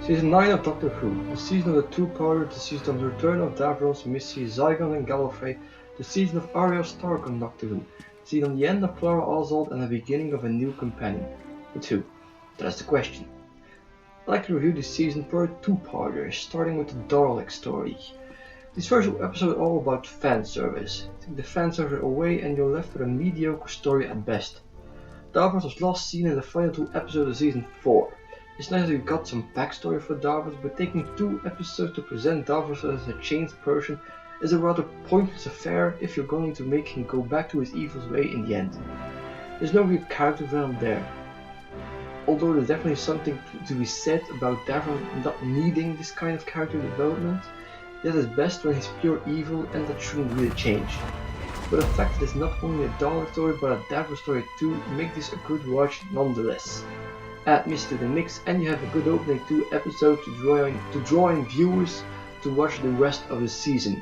Season 9 of Doctor Who, the season of the two-parter, the season of the return of Davros, Missy, Zygon and Gallifrey, the season of Arya Stark on Doctor Who, the season of the end of Clara Oswald and the beginning of a new companion. But who? That's the question. I'd like to review this season for a two-parter, starting with the Dalek story. These first two episodes are all about fan service. Take the fan service away and you're left with a mediocre story at best. Davros was last seen in the final two episodes of season 4. It's nice that we got some backstory for Davros, but taking 2 episodes to present Davros as a changed person is a rather pointless affair if you're going to make him go back to his evil way in the end. There's no real character development there. Although there's definitely something to be said about Davros not needing this kind of character development, that is best when he's pure evil and that shouldn't really change. But the fact that it's not only a Dalek story but a Davros story too make this a good watch nonetheless. Add Missy to the mix and you have a good opening 2 episodes to draw in viewers to watch the rest of the season.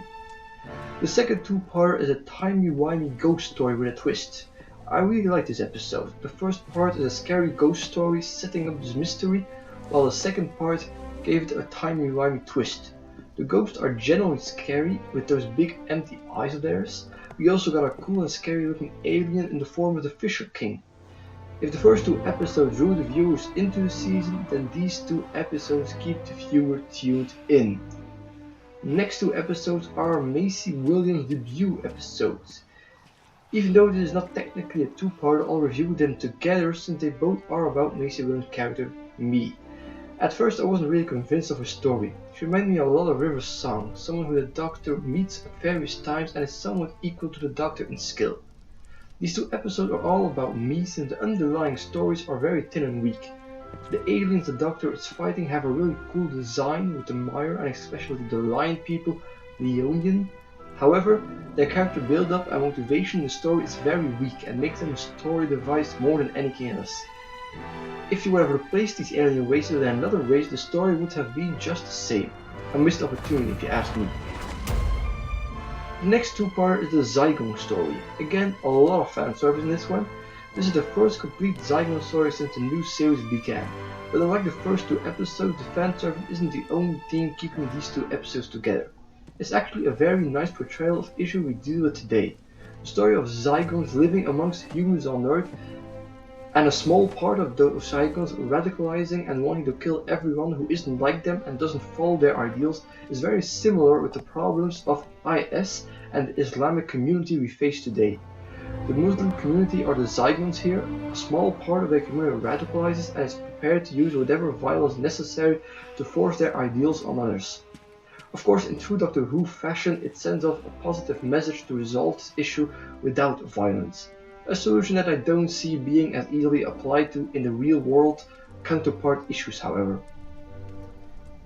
The second two-parter is a timey-wimey ghost story with a twist. I really like this episode. The first part is a scary ghost story setting up this mystery, while the second part gave it a timey-wimey twist. The ghosts are generally scary with those big empty eyes of theirs. We also got a cool and scary looking alien in the form of the Fisher King. If the first 2 episodes drew the viewers into the season, then these 2 episodes keep the viewer tuned in. The next 2 episodes are Maisie Williams' debut episodes. Even though this is not technically a two-parter, I'll review them together since they both are about Maisie Williams' character, Me. At first I wasn't really convinced of her story. She reminded me a lot of River's Song, someone who the Doctor meets at various times and is somewhat equal to the Doctor in skill. These 2 episodes are all about Me since the underlying stories are very thin and weak. The aliens the Doctor is fighting have a really cool design with the Mire and especially the Lion people, Leonian. However, their character build-up and motivation in the story is very weak and makes them a story device more than anything else. If you would have replaced these alien races with another race, the story would have been just the same. A missed opportunity if you ask me. The next two-parter is the Zygon story. Again, a lot of fan service in this one. This is the first complete Zygon story since the new series began. But unlike the first 2 episodes, the fan service isn't the only theme keeping these 2 episodes together. It's actually a very nice portrayal of the issue we deal with today. The story of Zygons living amongst humans on Earth and a small part of those Zygons radicalizing and wanting to kill everyone who isn't like them and doesn't follow their ideals is very similar with the problems of IS and the Islamic community we face today. The Muslim community are the Zygons here. A small part of their community radicalizes and is prepared to use whatever violence necessary to force their ideals on others. Of course, in true Doctor Who fashion, it sends off a positive message to resolve this issue without violence. A solution that I don't see being as easily applied to in the real world counterpart issues, however.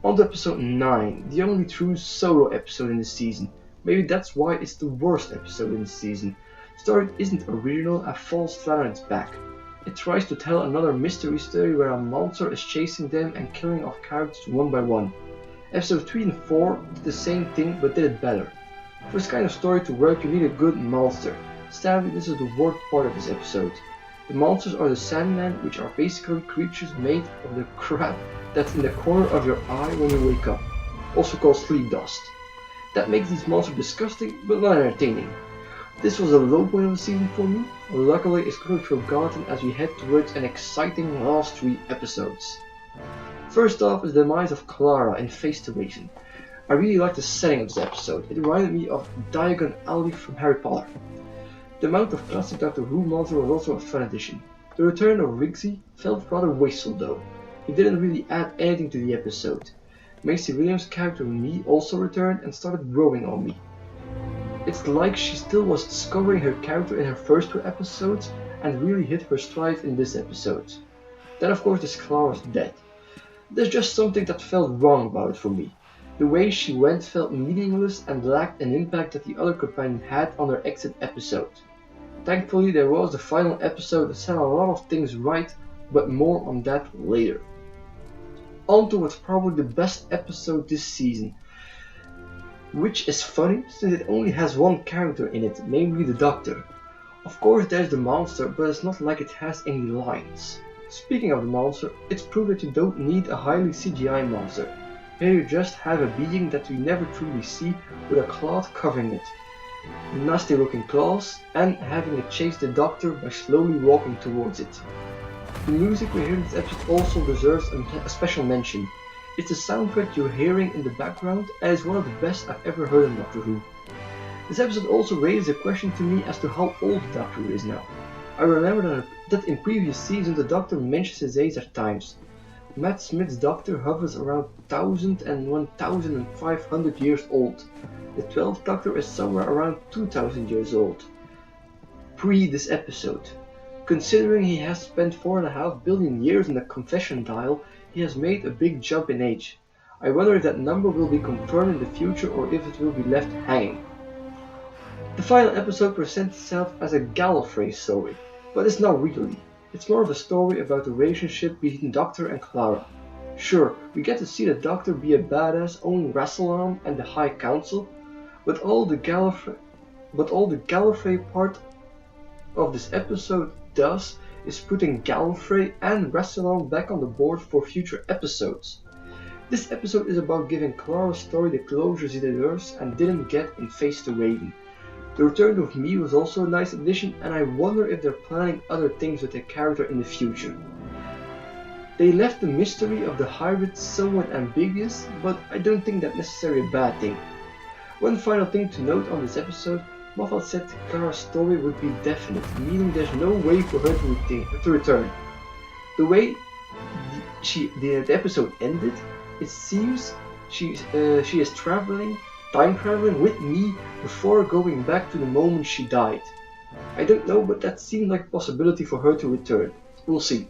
On to episode 9, the only true solo episode in the season. Maybe that's why it's the worst episode in the season. The story isn't original and falls flat on its back. It tries to tell another mystery story where a monster is chasing them and killing off characters one by one. Episode 3 and 4 did the same thing but did it better. For this kind of story to work you need a good monster. Sadly, this is the worst part of this episode. The monsters are the Sandmen, which are basically creatures made of the crap that's in the corner of your eye when you wake up, also called sleep dust. That makes these monsters disgusting but not entertaining. This was a low point of the season for me. Luckily it's quickly forgotten as we head towards an exciting last 3 episodes. First off is the demise of Clara in Face the Raven. I really like the setting of this episode. It reminded me of Diagon Alley from Harry Potter. The amount of classic Doctor Who monster was also a fun addition. The return of Rigsy felt rather wasteful though. He didn't really add anything to the episode. Maisie Williams' character Me also returned and started growing on me. It's like she still was discovering her character in her first 2 episodes and really hit her stride in this episode. Then of course this Clara's death. There's just something that felt wrong about it for me. The way she went felt meaningless and lacked an impact that the other companion had on her exit episode. Thankfully there was the final episode that set a lot of things right, but more on that later. On to what's probably the best episode this season, which is funny since it only has one character in it, namely the Doctor. Of course there's the monster, but it's not like it has any lines. Speaking of the monster, it's proof that you don't need a highly CGI monster. Here you just have a being that we never truly see with a cloth covering it. Nasty looking claws, and having it chase the Doctor by slowly walking towards it. The music we hear in this episode also deserves a special mention. It's the soundtrack you're hearing in the background and is one of the best I've ever heard in Doctor Who. This episode also raises a question to me as to how old the Doctor Who is now. I remember that in previous seasons the Doctor mentions his age at times. Matt Smith's Doctor hovers around 1000 and 1500 years old. The 12th Doctor is somewhere around 2000 years old. Pre this episode. Considering he has spent 4.5 billion years in the confession dial, he has made a big jump in age. I wonder if that number will be confirmed in the future or if it will be left hanging. The final episode presents itself as a Gallifrey story, but it's not really. It's more of a story about the relationship between Doctor and Clara. Sure, we get to see the Doctor be a badass owning Rassilon and the High Council, but all the Gallifrey part of this episode does is putting Gallifrey and Rassilon back on the board for future episodes. This episode is about giving Clara's story the closure she deserves and didn't get in Face the Raven. The return of Me was also a nice addition, and I wonder if they're planning other things with the character in the future. They left the mystery of the hybrid somewhat ambiguous, but I don't think that's necessarily a bad thing. One final thing to note on this episode, Moffat said Clara's story would be definite, meaning there's no way for her to return. The way the episode ended, it seems she is time traveling with Me before going back to the moment she died. I don't know, but that seemed like a possibility for her to return. We'll see.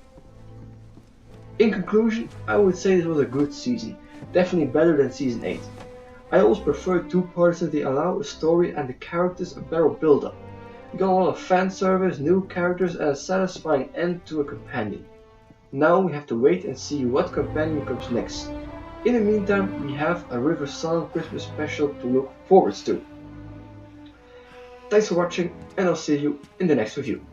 In conclusion, I would say this was a good season, definitely better than season 8. I always prefer two-parters as they allow a story and the characters a better build-up. We got a lot of fan service, new characters, and a satisfying end to a companion. Now we have to wait and see what companion comes next. In the meantime, we have a River Song Christmas special to look forward to. Thanks for watching, and I'll see you in the next review.